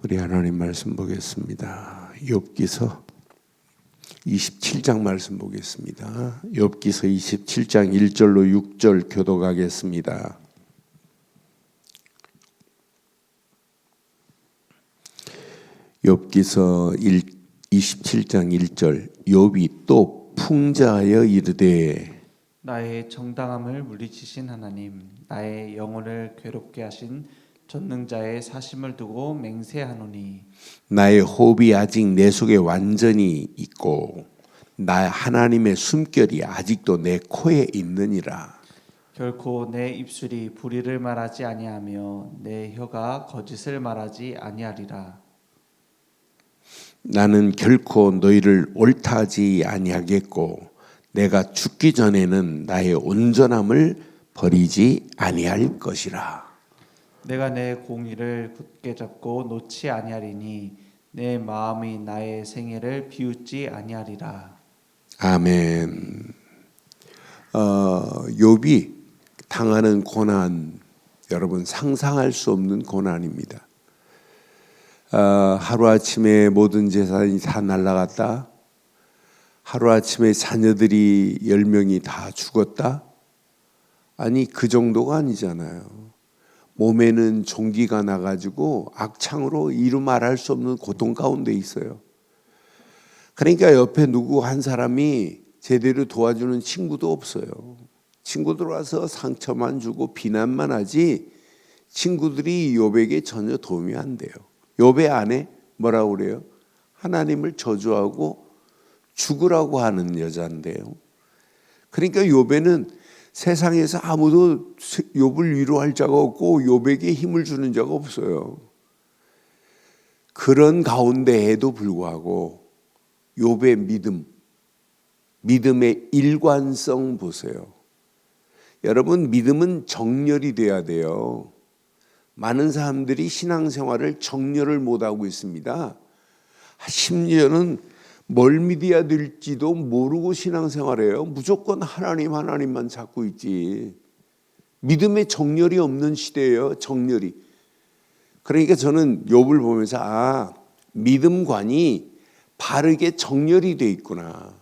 우리 하나님 말씀 보겠습니다. 욥기서 27장 말씀 보겠습니다. 욥기서 27장 1절로 6절 교독하겠습니다. 욥기서 27장 1절 욥이 또 풍자하여 이르되 나의 정당함을 물리치신 하나님, 나의 영혼을 괴롭게 하신 전능자의 사심을 두고 맹세하노니 나의 호흡이 아직 내 속에 완전히 있고 나 하나님의 숨결이 아직도 내 코에 있느니라. 결코 내 입술이 불의를 말하지 아니하며 내 혀가 거짓을 말하지 아니하리라. 나는 결코 너희를 옳다하지 아니하겠고 내가 죽기 전에는 나의 온전함을 버리지 아니할 것이라. 내가 내 공의를 굳게 잡고 놓지 아니하리니 내 마음이 나의 생애를 비웃지 아니하리라. 아멘. 욥이 당하는 고난, 여러분 상상할 수 없는 고난입니다. 하루아침에 모든 재산이 다 날아갔다. 하루아침에 자녀들이 10명이 다 죽었다. 아니 그 정도가 아니잖아요. 몸에는 종기가 나가지고 악창으로 이루 말할 수 없는 고통 가운데 있어요. 그러니까 옆에 누구 한 사람이 제대로 도와주는 친구도 없어요. 친구들 와서 상처만 주고 비난만 하지 친구들이 욥에게 전혀 도움이 안 돼요. 욥의 아내 뭐라고 그래요? 하나님을 저주하고 죽으라고 하는 여자인데요. 그러니까 욥에는 세상에서 아무도 욥을 위로할 자가 없고 욥에게 힘을 주는 자가 없어요. 그런 가운데에도 불구하고 욥의 믿음의 일관성 보세요. 여러분 믿음은 정렬이 돼야 돼요. 많은 사람들이 신앙생활을 정렬을 못하고 있습니다. 심지어는 뭘 믿어야 될지도 모르고 신앙생활해요. 무조건 하나님만 찾고 있지. 믿음의 정렬이 없는 시대예요. 정렬이. 그러니까 저는 욥을 보면서 믿음관이 바르게 정렬이 돼 있구나.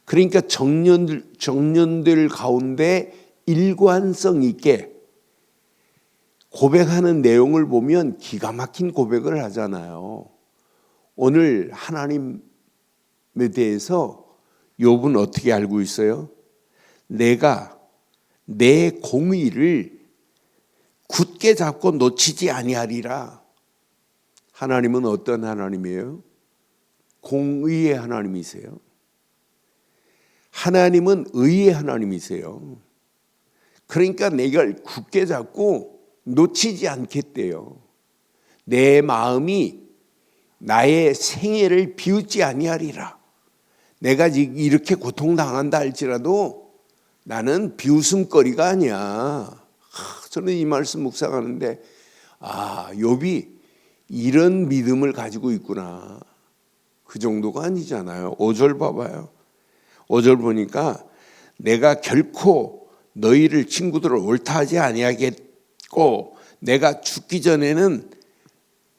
그러니까 정년들 가운데 일관성 있게 고백하는 내용을 보면 기가 막힌 고백을 하잖아요. 오늘 하나님에 대해서 욥은 어떻게 알고 있어요? 내가 내 공의를 굳게 잡고 놓치지 아니하리라. 하나님은 어떤 하나님이에요? 공의의 하나님이세요. 하나님은 의의 하나님이세요. 그러니까 내가 굳게 잡고 놓치지 않겠대요. 내 마음이 나의 생애를 비웃지 아니하리라. 내가 지금 이렇게 고통당한다 할지라도 나는 비웃음거리가 아니야. 저는 이 말씀 묵상하는데 욥이 이런 믿음을 가지고 있구나. 그 정도가 아니잖아요. 5절 봐봐요. 5절 보니까 내가 결코 너희를 친구들을 옳다하지 아니하겠고 내가 죽기 전에는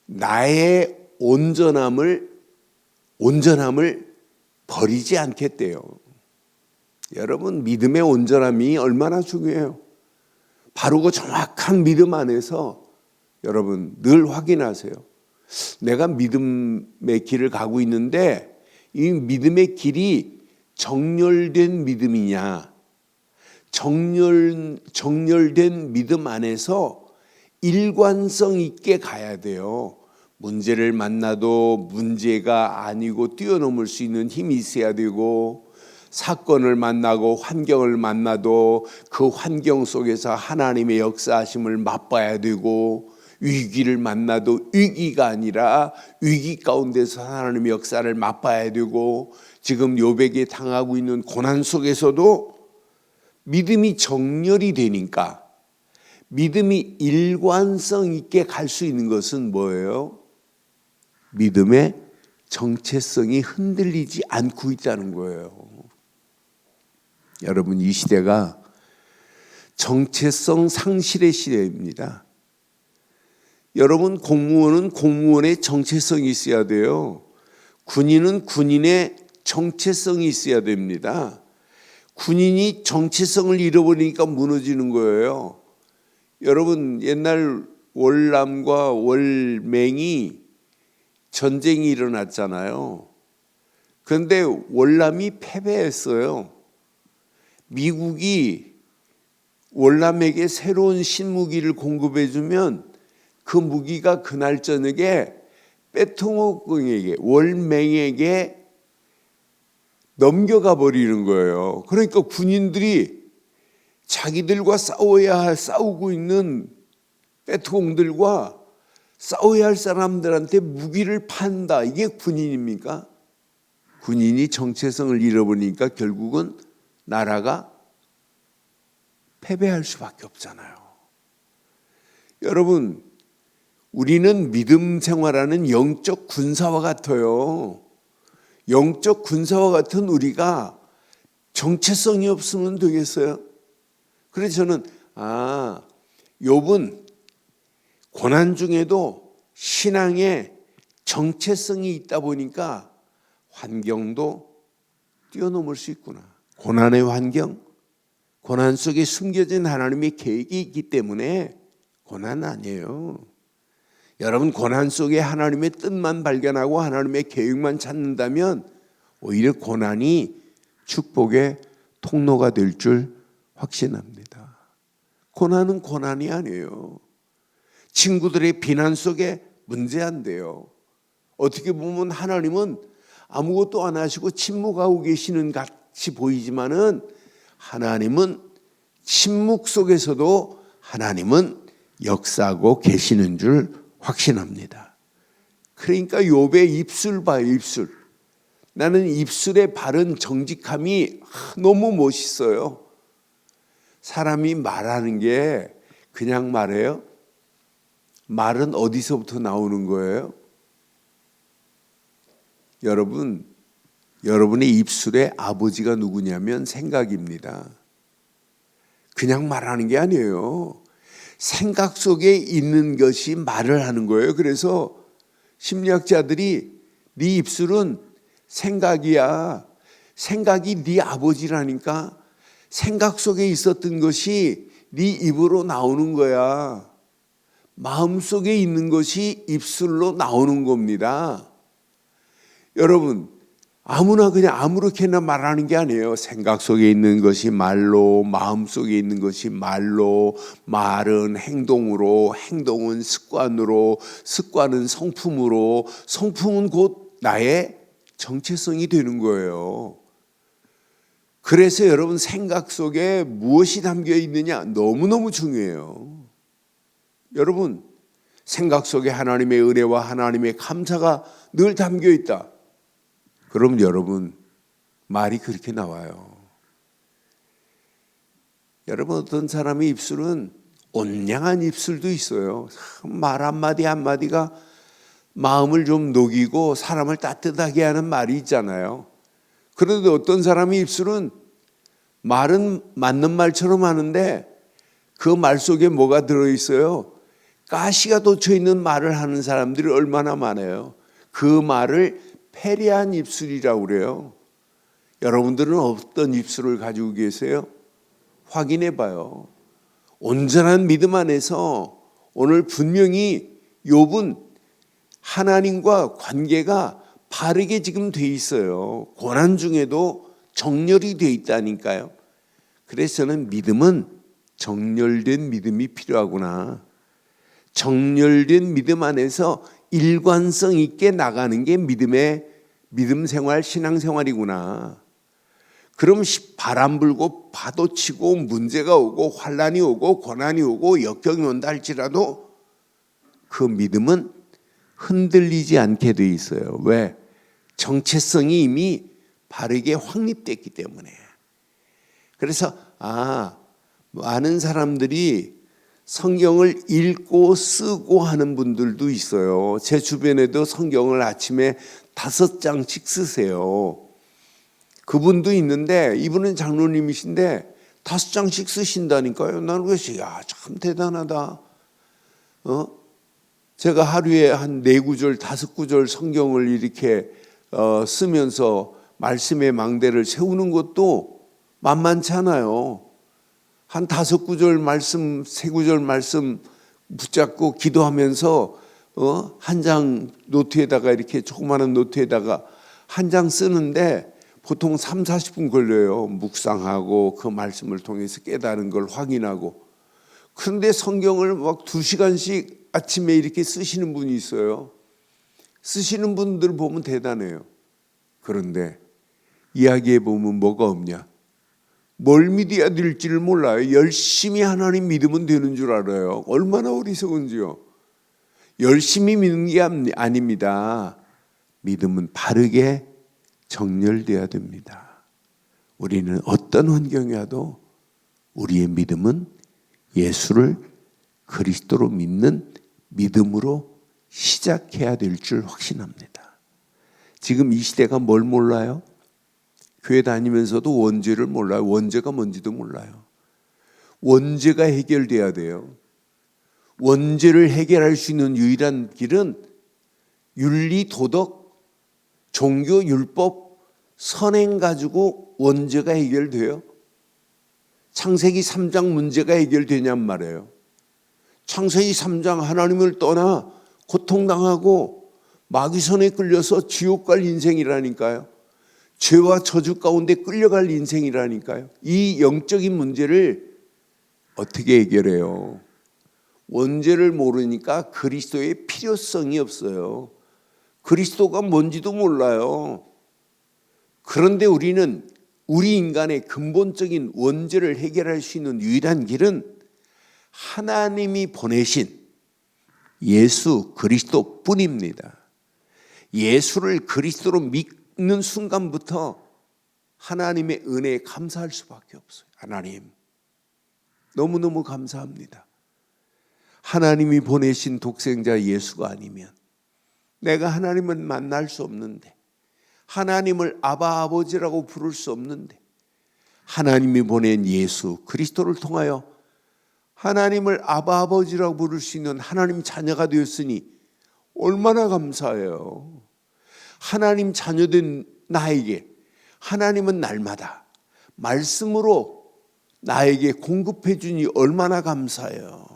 나의 온전함을 버리지 않겠대요. 여러분 믿음의 온전함이 얼마나 중요해요. 바르고 정확한 믿음 안에서 여러분 늘 확인하세요. 내가 믿음의 길을 가고 있는데 이 믿음의 길이 정렬된 믿음이냐, 정렬된 믿음 안에서 일관성 있게 가야 돼요. 문제를 만나도 문제가 아니고 뛰어넘을 수 있는 힘이 있어야 되고, 사건을 만나고 환경을 만나도 그 환경 속에서 하나님의 역사하심을 맛봐야 되고, 위기를 만나도 위기가 아니라 위기 가운데서 하나님의 역사를 맛봐야 되고, 지금 욥에게 당하고 있는 고난 속에서도 믿음이 정렬이 되니까 믿음이 일관성 있게 갈 수 있는 것은 뭐예요? 믿음의 정체성이 흔들리지 않고 있다는 거예요. 여러분 이 시대가 정체성 상실의 시대입니다. 여러분, 공무원은 공무원의 정체성이 있어야 돼요. 군인은 군인의 정체성이 있어야 됩니다. 군인이 정체성을 잃어버리니까 무너지는 거예요. 여러분, 옛날 월남과 월맹이 전쟁이 일어났잖아요. 그런데 월남이 패배했어요. 미국이 월남에게 새로운 신무기를 공급해주면 그 무기가 그날 저녁에 빼통옥궁에게, 월맹에게 넘겨가 버리는 거예요. 그러니까 군인들이 자기들과 싸우고 있는 빼통들과 싸워야 할 사람들한테 무기를 판다. 이게 군인입니까? 군인이 정체성을 잃어버리니까 결국은 나라가 패배할 수밖에 없잖아요. 여러분, 우리는 믿음 생활하는 영적 군사와 같아요. 영적 군사와 같은 우리가 정체성이 없으면 되겠어요? 그래서 저는 욥은 고난 중에도 신앙에 정체성이 있다 보니까 환경도 뛰어넘을 수 있구나. 고난의 환경, 고난 속에 숨겨진 하나님의 계획이 있기 때문에 고난은 아니에요. 여러분, 고난 속에 하나님의 뜻만 발견하고 하나님의 계획만 찾는다면 오히려 고난이 축복의 통로가 될 줄 확신합니다. 고난은 고난이 아니에요. 친구들의 비난 속에 문제 안 돼요. 어떻게 보면 하나님은 아무것도 안 하시고 침묵하고 계시는 같이 보이지만은 하나님은 침묵 속에서도 하나님은 역사하고 계시는 줄 확신합니다. 그러니까 욥의 입술 봐요, 입술. 나는 입술의 바른 정직함이 너무 멋있어요. 사람이 말하는 게 그냥 말해요? 말은 어디서부터 나오는 거예요? 여러분, 여러분의 입술의 아버지가 누구냐면 생각입니다. 그냥 말하는 게 아니에요. 생각 속에 있는 것이 말을 하는 거예요. 그래서 심리학자들이 네 입술은 생각이야. 생각이 네 아버지라니까. 생각 속에 있었던 것이 네 입으로 나오는 거야. 마음속에 있는 것이 입술로 나오는 겁니다. 여러분, 아무나 그냥 아무렇게나 말하는 게 아니에요. 생각 속에 있는 것이 말로, 마음 속에 있는 것이 말로, 말은 행동으로, 행동은 습관으로, 습관은 성품으로, 성품은 곧 나의 정체성이 되는 거예요. 그래서 여러분, 생각 속에 무엇이 담겨 있느냐 너무너무 중요해요. 여러분, 생각 속에 하나님의 은혜와 하나님의 감사가 늘 담겨 있다. 그럼 여러분, 말이 그렇게 나와요. 여러분, 어떤 사람의 입술은 온양한 입술도 있어요. 말 한마디 한마디가 마음을 좀 녹이고 사람을 따뜻하게 하는 말이 있잖아요. 그런데 어떤 사람의 입술은 말은 맞는 말처럼 하는데 그 말 속에 뭐가 들어있어요? 가시가 돋쳐있는 말을 하는 사람들이 얼마나 많아요. 그 말을 패리한 입술이라고 그래요. 여러분들은 어떤 입술을 가지고 계세요? 확인해 봐요. 온전한 믿음 안에서 오늘 분명히 욥은 하나님과 관계가 바르게 지금 돼 있어요. 고난 중에도 정렬이 돼 있다니까요. 그래서 저는 믿음은 정렬된 믿음이 필요하구나. 정렬된 믿음 안에서 일관성 있게 나가는 게 믿음 생활, 신앙 생활이구나. 그럼 바람 불고 파도 치고 문제가 오고 환난이 오고 고난이 오고 역경이 온다 할지라도 그 믿음은 흔들리지 않게 돼 있어요. 왜? 정체성이 이미 바르게 확립됐기 때문에. 그래서 많은 사람들이 성경을 읽고 쓰고 하는 분들도 있어요. 제 주변에도 성경을 아침에 5장씩 쓰세요. 그분도 있는데 이분은 장로님이신데 5장씩 쓰신다니까요. 나는 그래서 참 대단하다. 제가 하루에 한 4구절, 5구절 성경을 이렇게 쓰면서 말씀의 망대를 세우는 것도 만만치 않아요. 한 5구절 말씀, 3구절 말씀 붙잡고 기도하면서 한 장 노트에다가 이렇게 조그마한 노트에다가 한 장 쓰는데 보통 3, 40분 걸려요. 묵상하고 그 말씀을 통해서 깨달은 걸 확인하고. 그런데 성경을 막 2시간씩 아침에 이렇게 쓰시는 분이 있어요. 쓰시는 분들 보면 대단해요. 그런데 이야기해 보면 뭐가 없냐? 뭘 믿어야 될지를 몰라요. 열심히 하나님 믿으면 되는 줄 알아요. 얼마나 어리석은지요. 열심히 믿는 게 아닙니다. 믿음은 바르게 정렬돼야 됩니다. 우리는 어떤 환경이 와도 우리의 믿음은 예수를 그리스도로 믿는 믿음으로 시작해야 될 줄 확신합니다. 지금 이 시대가 뭘 몰라요? 교회 다니면서도 원죄를 몰라요. 원죄가 뭔지도 몰라요. 원죄가 해결돼야 돼요. 원죄를 해결할 수 있는 유일한 길은 윤리, 도덕, 종교, 율법, 선행 가지고 원죄가 해결돼요. 창세기 3장 문제가 해결되냔 말이에요. 창세기 3장 하나님을 떠나 고통당하고 마귀손에 끌려서 지옥 갈 인생이라니까요. 죄와 저주 가운데 끌려갈 인생이라니까요. 이 영적인 문제를 어떻게 해결해요? 원죄를 모르니까 그리스도의 필요성이 없어요. 그리스도가 뭔지도 몰라요. 그런데 우리는 우리 인간의 근본적인 원죄를 해결할 수 있는 유일한 길은 하나님이 보내신 예수 그리스도 뿐입니다. 예수를 그리스도로 믿는 순간부터 하나님의 은혜에 감사할 수밖에 없어요. 하나님, 너무너무 감사합니다. 하나님이 보내신 독생자 예수가 아니면 내가 하나님을 만날 수 없는데, 하나님을 아바 아버지라고 부를 수 없는데, 하나님이 보낸 예수 그리스도를 통하여 하나님을 아바 아버지라고 부를 수 있는 하나님 자녀가 되었으니 얼마나 감사해요. 하나님 자녀된 나에게 하나님은 날마다 말씀으로 나에게 공급해 주니 얼마나 감사해요.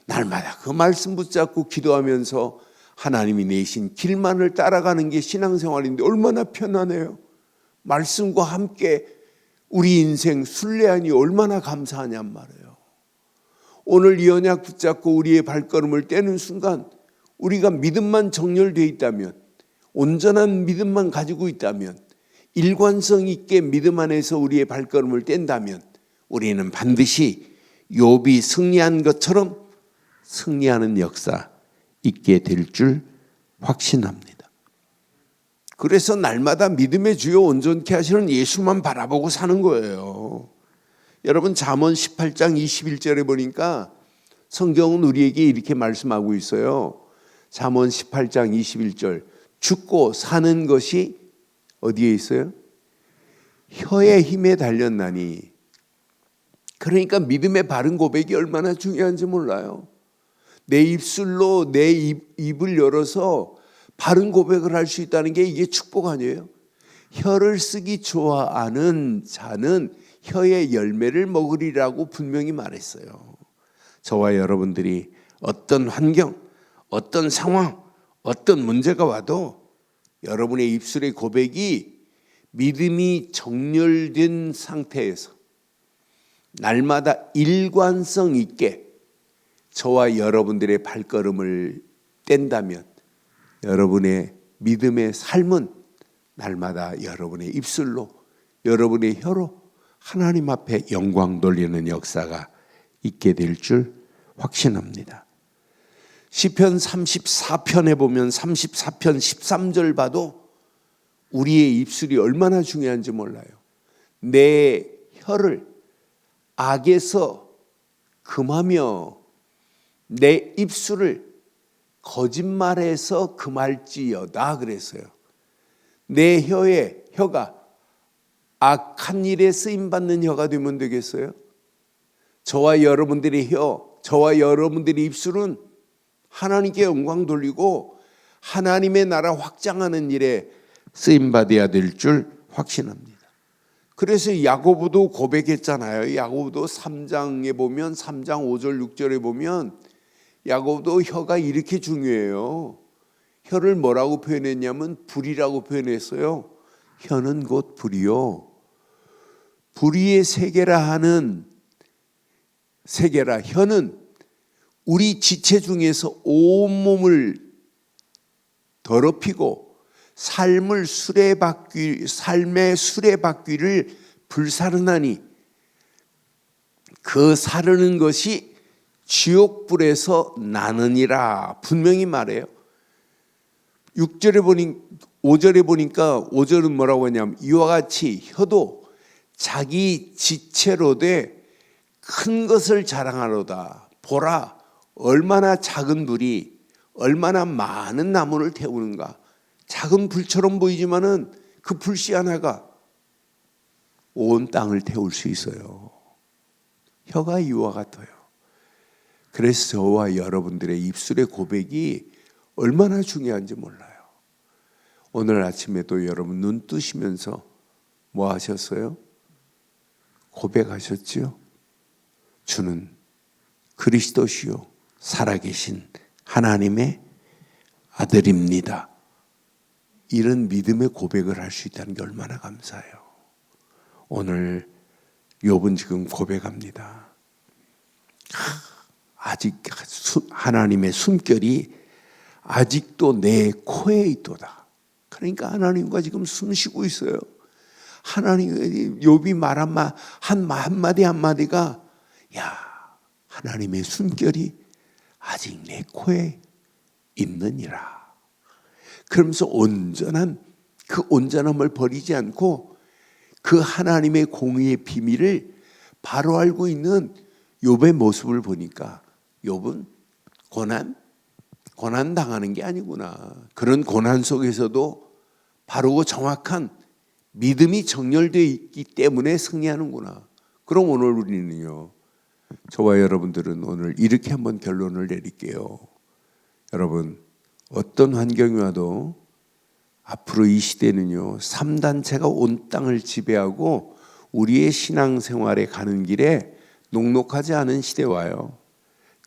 날마다 그 말씀 붙잡고 기도하면서 하나님이 내신 길만을 따라가는 게 신앙생활인데 얼마나 편안해요. 말씀과 함께 우리 인생 순례하니 얼마나 감사하냔 말이에요. 오늘 이 언약 붙잡고 우리의 발걸음을 떼는 순간 우리가 믿음만 정렬되어 있다면, 온전한 믿음만 가지고 있다면, 일관성 있게 믿음 안에서 우리의 발걸음을 뗀다면 우리는 반드시 욥이 승리한 것처럼 승리하는 역사 있게 될 줄 확신합니다. 그래서 날마다 믿음의 주요 온전케 하시는 예수만 바라보고 사는 거예요. 여러분, 잠언 18장 21절에 보니까 성경은 우리에게 이렇게 말씀하고 있어요. 잠언 18장 21절, 죽고 사는 것이 어디에 있어요? 혀의 힘에 달렸나니. 그러니까 믿음의 바른 고백이 얼마나 중요한지 몰라요. 내 입술로 내 입을 열어서 바른 고백을 할 수 있다는 게 이게 축복 아니에요? 혀를 쓰기 좋아하는 자는 혀의 열매를 먹으리라고 분명히 말했어요. 저와 여러분들이 어떤 환경, 어떤 상황, 어떤 문제가 와도 여러분의 입술의 고백이 믿음이 정렬된 상태에서 날마다 일관성 있게 저와 여러분들의 발걸음을 뗀다면 여러분의 믿음의 삶은 날마다 여러분의 입술로, 여러분의 혀로 하나님 앞에 영광 돌리는 역사가 있게 될 줄 확신합니다. 시편 34편에 보면 34편 13절 봐도 우리의 입술이 얼마나 중요한지 몰라요. 내 혀를 악에서 금하며 내 입술을 거짓말에서 금할지어다 그랬어요. 내 혀가 악한 일에 쓰임받는 혀가 되면 되겠어요? 저와 여러분들의 혀, 저와 여러분들의 입술은 하나님께 영광 돌리고 하나님의 나라 확장하는 일에 쓰임받아야 될 줄 확신합니다. 그래서 야고보도 고백했잖아요. 야고보도 3장에 보면 3장 5절 6절에 보면 야고보도 혀가 이렇게 중요해요. 혀를 뭐라고 표현했냐면 불이라고 표현했어요. 혀는 곧 불이요. 불의의 세계라 하는 세계라 혀는 우리 지체 중에서 온몸을 더럽히고 삶의 수레바퀴를 불사르나니 그 사르는 것이 지옥불에서 나느니라 분명히 말해요. 5절에 보니까 5절은 뭐라고 하냐면 이와 같이 혀도 자기 지체로 돼 큰 것을 자랑하로다. 보라 얼마나 작은 불이 얼마나 많은 나무를 태우는가. 작은 불처럼 보이지만은 그 불씨 하나가 온 땅을 태울 수 있어요. 혀가 이와 같아요. 그래서 저와 여러분들의 입술의 고백이 얼마나 중요한지 몰라요. 오늘 아침에도 여러분 눈 뜨시면서 뭐 하셨어요? 고백하셨지요? 주는 그리스도시요 살아계신 하나님의 아들입니다. 이런 믿음의 고백을 할 수 있다는 게 얼마나 감사해요. 오늘 욥은 지금 고백합니다. 아직 하나님의 숨결이 아직도 내 코에 있도다. 그러니까 하나님과 지금 숨 쉬고 있어요. 하나님 욥이 말 한마디 한마디가 야 하나님의 숨결이 아직 내 코에 있느니라. 그러면서 그 온전함을 버리지 않고 그 하나님의 공의의 비밀을 바로 알고 있는 욥의 모습을 보니까 욥은 고난 당하는 게 아니구나. 그런 고난 속에서도 바르고 정확한 믿음이 정렬되어 있기 때문에 승리하는구나. 그럼 오늘 우리는요. 저와 여러분들은 오늘 이렇게 한번 결론을 내릴게요. 여러분 어떤 환경이 와도 앞으로 이 시대는요 3단체가 온 땅을 지배하고 우리의 신앙생활에 가는 길에 녹록하지 않은 시대 와요.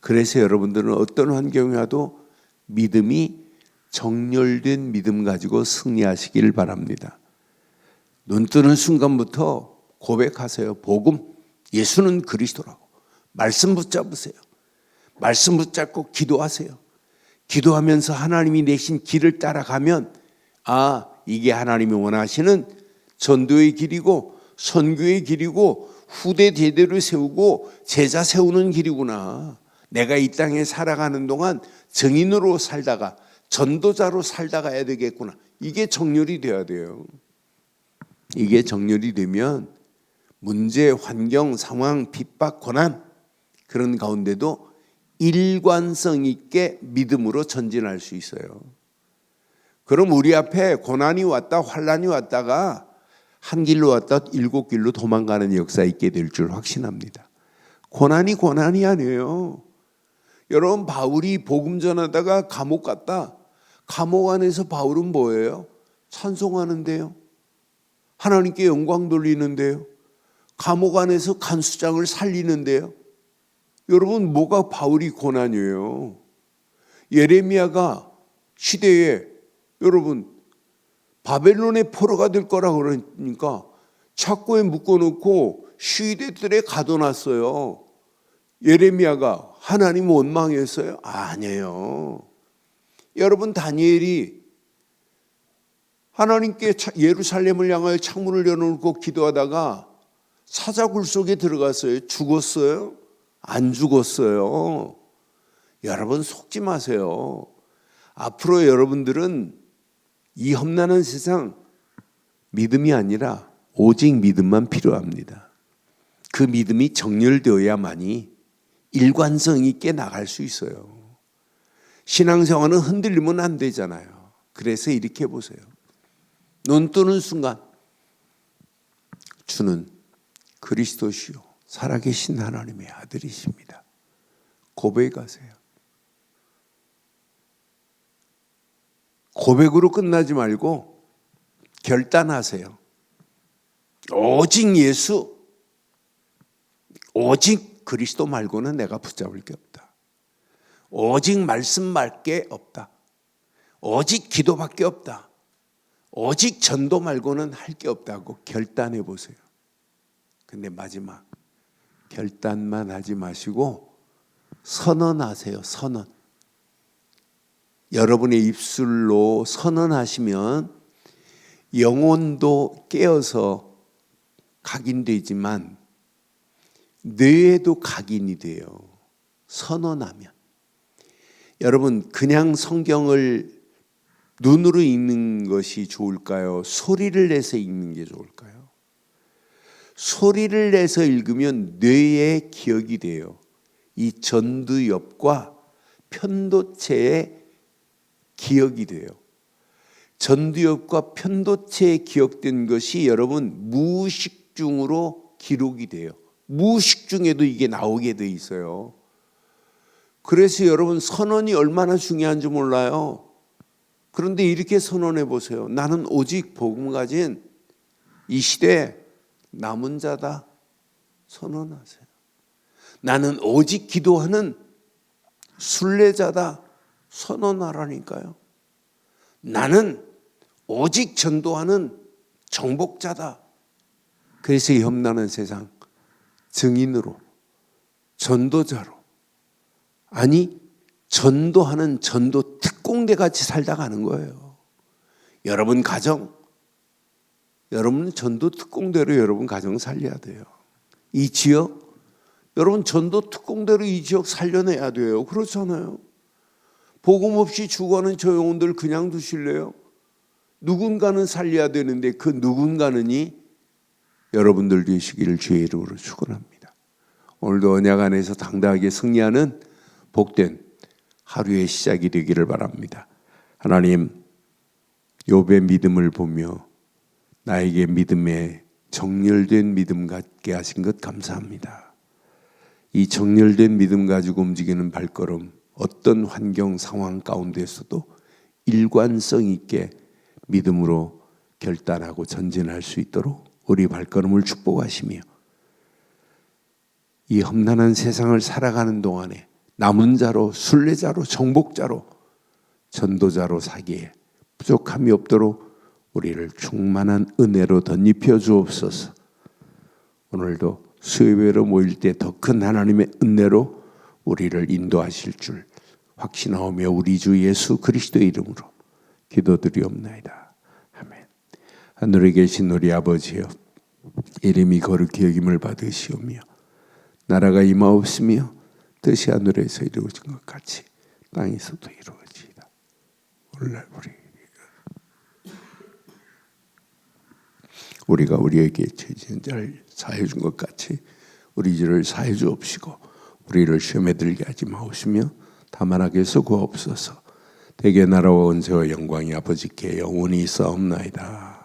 그래서 여러분들은 어떤 환경이 와도 믿음이 정렬된 믿음 가지고 승리하시길 바랍니다. 눈 뜨는 순간부터 고백하세요. 복음, 예수는 그리스도라고. 말씀 붙잡으세요. 말씀 붙잡고 기도하세요. 기도하면서 하나님이 내신 길을 따라가면 이게 하나님이 원하시는 전도의 길이고 선교의 길이고 후대 대대로 세우고 제자 세우는 길이구나. 내가 이 땅에 살아가는 동안 증인으로 살다가 전도자로 살다 가야 되겠구나. 이게 정렬이 돼야 돼요. 이게 정렬이 되면 문제, 환경, 상황, 핍박, 고난 그런 가운데도 일관성 있게 믿음으로 전진할 수 있어요. 그럼 우리 앞에 고난이 왔다 환난이 왔다가 한 길로 왔다 7길로 도망가는 역사 있게 될 줄 확신합니다. 고난이 아니에요. 여러분 바울이 복음 전하다가 감옥 갔다. 감옥 안에서 바울은 뭐예요? 찬송하는데요. 하나님께 영광 돌리는데요. 감옥 안에서 간수장을 살리는데요. 여러분 뭐가 바울이 고난이에요? 예레미야가 시대에 여러분 바벨론의 포로가 될 거라 그러니까 착고에 묶어놓고 시위대들에 가둬놨어요. 예레미야가 하나님 원망했어요? 아니에요. 여러분 다니엘이 하나님께 예루살렘을 향하여 창문을 열어놓고 기도하다가 사자굴 속에 들어갔어요. 죽었어요? 안 죽었어요. 여러분 속지 마세요. 앞으로 여러분들은 이 험난한 세상 믿음이 아니라 오직 믿음만 필요합니다. 그 믿음이 정렬되어야만이 일관성 있게 나갈 수 있어요. 신앙생활은 흔들리면 안 되잖아요. 그래서 이렇게 해보세요. 눈 뜨는 순간 주는 그리스도시요 살아계신 하나님의 아들이십니다. 고백하세요. 고백으로 끝나지 말고 결단하세요. 오직 예수, 오직 그리스도 말고는 내가 붙잡을 게 없다. 오직 말씀밖에 없다. 오직 기도밖에 없다. 오직 전도 말고는 할 게 없다고 결단해 보세요. 근데 마지막 결단만 하지 마시고 선언하세요. 선언. 여러분의 입술로 선언하시면 영혼도 깨어서 각인되지만 뇌에도 각인이 돼요. 선언하면. 여러분 그냥 성경을 눈으로 읽는 것이 좋을까요? 소리를 내서 읽는 게 좋을까요? 소리를 내서 읽으면 뇌에 기억이 돼요. 이 전두엽과 편도체에 기억이 돼요. 전두엽과 편도체에 기억된 것이 여러분 무의식 중으로 기록이 돼요. 무의식 중에도 이게 나오게 돼 있어요. 그래서 여러분 선언이 얼마나 중요한지 몰라요. 그런데 이렇게 선언해 보세요. 나는 오직 복음 가진 이 시대에 남은 자다. 선언하세요. 나는 오직 기도하는 순례자다. 선언하라니까요. 나는 오직 전도하는 정복자다. 그래서 이 험난한 세상 증인으로, 전도자로, 아니 전도하는 전도 특공대 같이 살다 가는 거예요. 여러분 가정, 여러분 전도 특공대로 여러분 가정 살려야 돼요. 이 지역, 여러분 전도 특공대로 이 지역 살려내야 돼요. 그렇잖아요. 복음 없이 죽어가는 저 영혼들 그냥 두실래요? 누군가는 살려야 되는데 그 누군가는이 여러분들 되시기를 주의 이름으로 축원합니다. 오늘도 언약 안에서 당당하게 승리하는 복된 하루의 시작이 되기를 바랍니다. 하나님, 욥의 믿음을 보며 나에게 믿음에 정렬된 믿음 갖게 하신 것 감사합니다. 이 정렬된 믿음 가지고 움직이는 발걸음, 어떤 환경 상황 가운데서도 일관성 있게 믿음으로 결단하고 전진할 수 있도록 우리 발걸음을 축복하시며 이 험난한 세상을 살아가는 동안에 남은 자로, 순례자로, 정복자로, 전도자로 사기에 부족함이 없도록 우리를 충만한 은혜로 덧입혀 주옵소서. 오늘도 수요예배로 모일 때 더 큰 하나님의 은혜로 우리를 인도하실 줄 확신하오며 우리 주 예수 그리스도의 이름으로 기도드리옵나이다. 아멘. 하늘에 계신 우리 아버지여, 이름이 거룩히 여김을 받으시오며 나라가 임하옵시며 뜻이 하늘에서 이루어진 것 같이 땅에서도 이루어지이다. 오늘날 우리가 우리에게 죄진 자를 사해 준 것 같이 우리 죄를 사해 주옵시고 우리를 시험에 들게 하지 마옵시며 다만 악에서 구하옵소서. 대개 나라와 은혜와 영광이 아버지께 영원히 있사옵나이다.